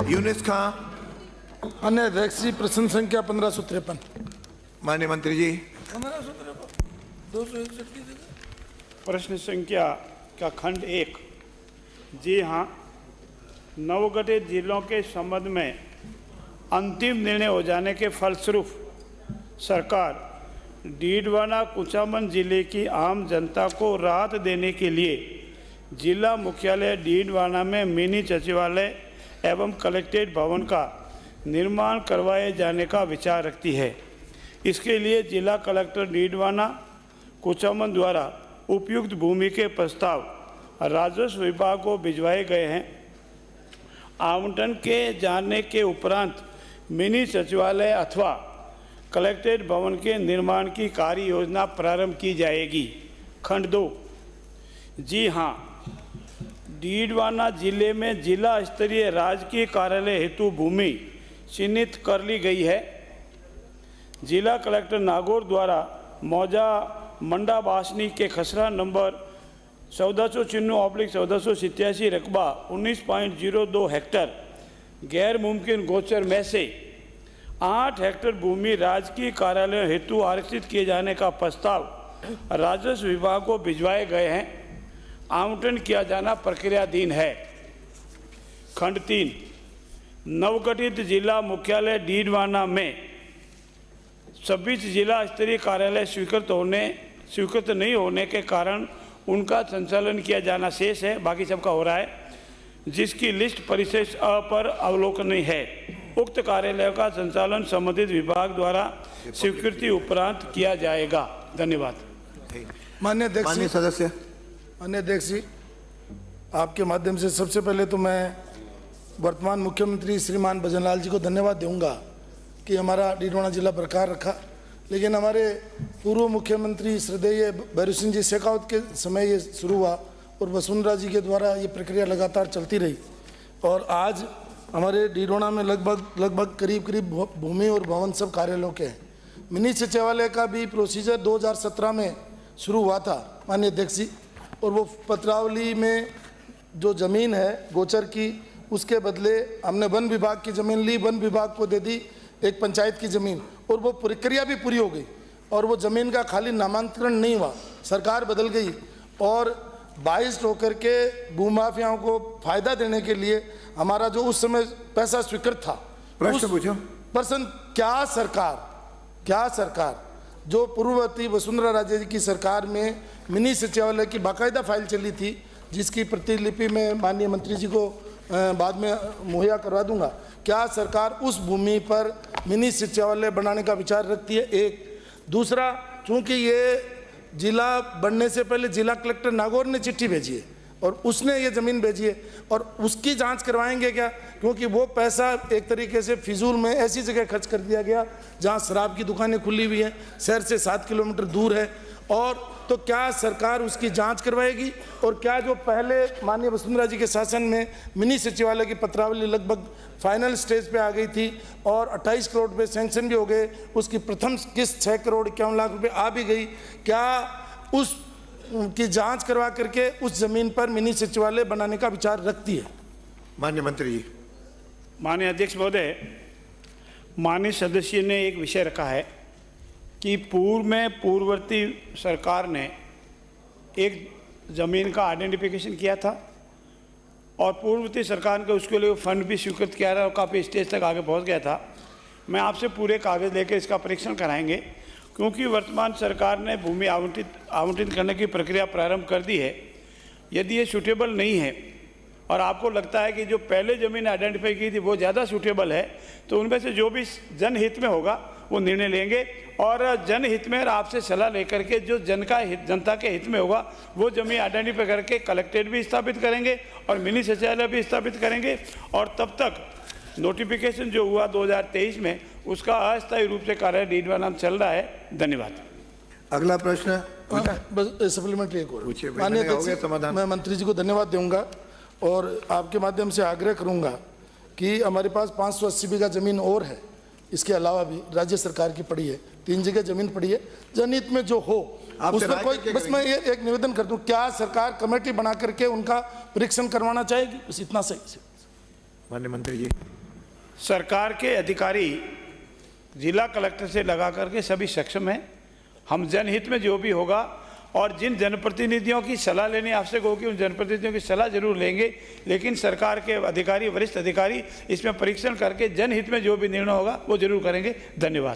यूनिस खां। अन्य अध्यक्ष जी, प्रश्न संख्या 1553। माननीय मंत्री जी। 261 की जगह प्रश्न संख्या का खंड 1। जी हाँ, नवगठित जिलों के संबंध में अंतिम निर्णय हो जाने के फलस्वरूप सरकार डीडवाना कुचामन जिले की आम जनता को राहत देने के लिए जिला मुख्यालय डीडवाना में मिनी सचिवालय एवं कलेक्ट्रेट भवन का निर्माण करवाए जाने का विचार रखती है। इसके लिए जिला कलेक्टर डीडवाना कुचामन द्वारा उपयुक्त भूमि के प्रस्ताव राजस्व विभाग को भिजवाए गए हैं। आवंटन के जाने के उपरांत मिनी सचिवालय अथवा कलेक्ट्रेट भवन के निर्माण की कार्य योजना प्रारंभ की जाएगी। खंड 2। जी हाँ, डीडवाना जिले में जिला स्तरीय राजकीय कार्यालय हेतु भूमि चिन्हित कर ली गई है। जिला कलेक्टर नागौर द्वारा मौजा मंडा बासनी के खसरा नंबर 1494/1487 रकबा 19.02 हेक्टर गैर मुमकिन गोचर में से 8 हेक्टर भूमि राजकीय कार्यालय हेतु आरक्षित किए जाने का प्रस्ताव राजस्व विभाग को भिजवाए गए हैं। आवंटन किया जाना प्रक्रियाधीन है। खंड 3। नवगठित जिला मुख्यालय डीडवाना में 26 जिला स्तरीय कार्यालय स्वीकृत नहीं होने के कारण उनका संचालन किया जाना शेष है। बाकी सबका हो रहा है, जिसकी लिस्ट परिशेष अ पर अवलोकनीय है। उक्त कार्यालय का संचालन संबंधित विभाग द्वारा स्वीकृति उपरांत किया जाएगा। धन्यवाद। माननीय अध्यक्ष माननीय सदस्य। माननीय अध्यक्ष जी, आपके माध्यम से सबसे पहले तो मैं वर्तमान मुख्यमंत्री श्रीमान भजनलाल जी को धन्यवाद दूंगा कि हमारा डीडवाना जिला बरकरार रखा। लेकिन हमारे पूर्व मुख्यमंत्री श्रद्धेय भैरू सिंह जी शेखावत के समय ये शुरू हुआ और वसुंधरा जी के द्वारा ये प्रक्रिया लगातार चलती रही और आज हमारे डीडवाना में लगभग करीब भूमि और भवन सब कार्यालयों के हैं। मिनी सचिवालय का भी प्रोसीजर 2017 में शुरू हुआ था माननीय अध्यक्ष जी, और वो पत्रावली में जो ज़मीन है गोचर की, उसके बदले हमने वन विभाग की ज़मीन ली, वन विभाग को दे दी एक पंचायत की ज़मीन, और वो प्रक्रिया भी पूरी हो गई और वो ज़मीन का खाली नामांतरण नहीं हुआ। सरकार बदल गई और 22 होकर के भूमाफियाओं को फायदा देने के लिए हमारा जो उस समय पैसा स्वीकृत था। प्रश्न पूछो। प्रश्न, क्या सरकार जो पूर्ववर्ती वसुंधरा राजे जी की सरकार में मिनी सचिवालय की बाकायदा फाइल चली थी, जिसकी प्रतिलिपि मैं माननीय मंत्री जी को बाद में मुहैया करवा दूंगा, क्या सरकार उस भूमि पर मिनी सचिवालय बनाने का विचार रखती है? एक। दूसरा, चूंकि ये जिला बनने से पहले जिला कलेक्टर नागौर ने चिट्ठी भेजी है और उसने ये ज़मीन भेजी है और उसकी जांच करवाएंगे क्या? क्योंकि वो पैसा एक तरीके से फिजूल में ऐसी जगह खर्च कर दिया गया जहां शराब की दुकानें खुली हुई हैं, शहर से 7 किलोमीटर दूर है। और तो क्या सरकार उसकी जांच करवाएगी? और क्या जो पहले माननीय वसुंधरा जी के शासन में मिनी सचिवालय की पत्रावली लगभग फाइनल स्टेज पे आ गई थी और 28 करोड़ रुपये सैंक्शन भी हो गए, उसकी प्रथम किस्त 6 करोड़ 51 लाख रुपए आ भी गई, क्या उस की जांच करवा करके उस जमीन पर मिनी सचिवालय बनाने का विचार रखती है? माननीय मंत्री जी। माननीय अध्यक्ष महोदय, माननीय सदस्य ने एक विषय रखा है कि पूर्ववर्ती सरकार ने एक ज़मीन का आइडेंटिफिकेशन किया था और पूर्ववर्ती सरकार ने उसके लिए फंड भी स्वीकृत किया था और काफ़ी स्टेज तक आगे पहुंच गया था। मैं आपसे पूरे कागज़ लेकर इसका परीक्षण कराएंगे, क्योंकि वर्तमान सरकार ने भूमि आवंटित करने की प्रक्रिया प्रारंभ कर दी है। यदि ये सूटेबल नहीं है और आपको लगता है कि जो पहले ज़मीन आइडेंटिफाई की थी वो ज़्यादा सूटेबल है, तो उनमें से जो भी जनहित में होगा वो निर्णय लेंगे और जनहित में आपसे सलाह लेकर के जो जनता के हित में होगा वो जमीन आइडेंटिफाई करके कलेक्ट्रेट भी स्थापित करेंगे और मिनी सचिवालय भी स्थापित करेंगे। और तब तक नोटिफिकेशन जो हुआ 2023 में, उसका अस्थायी रूप से कार्य डीडवाना में चल रहा है। धन्यवाद। अगला प्रश्न। बस सप्लीमेंट्री एक और। पूछिए। माननीय अध्यक्ष, मैं मंत्री जी को धन्यवाद दूंगा और आपके माध्यम से आग्रह करूंगा कि हमारे पास 580 बीघा जमीन और है, इसके अलावा भी राज्य सरकार की पड़ी है, 3 जगह जमीन पड़ी है, जनहित में जो हो उसमें कोई, बस मैं ये एक निवेदन कर दूं, क्या सरकार कमेटी बना करके उनका परीक्षण करवाना चाहेगी? बस इतना सही से। माननीय मंत्री जी। सरकार के अधिकारी जिला कलेक्टर से लगा करके सभी सक्षम हैं। हम जनहित में जो भी होगा और जिन जनप्रतिनिधियों की सलाह लेनी आवश्यक होगी उन जनप्रतिनिधियों की सलाह जरूर लेंगे, लेकिन सरकार के अधिकारी, वरिष्ठ अधिकारी इसमें परीक्षण करके जनहित में जो भी निर्णय होगा वो जरूर करेंगे। धन्यवाद।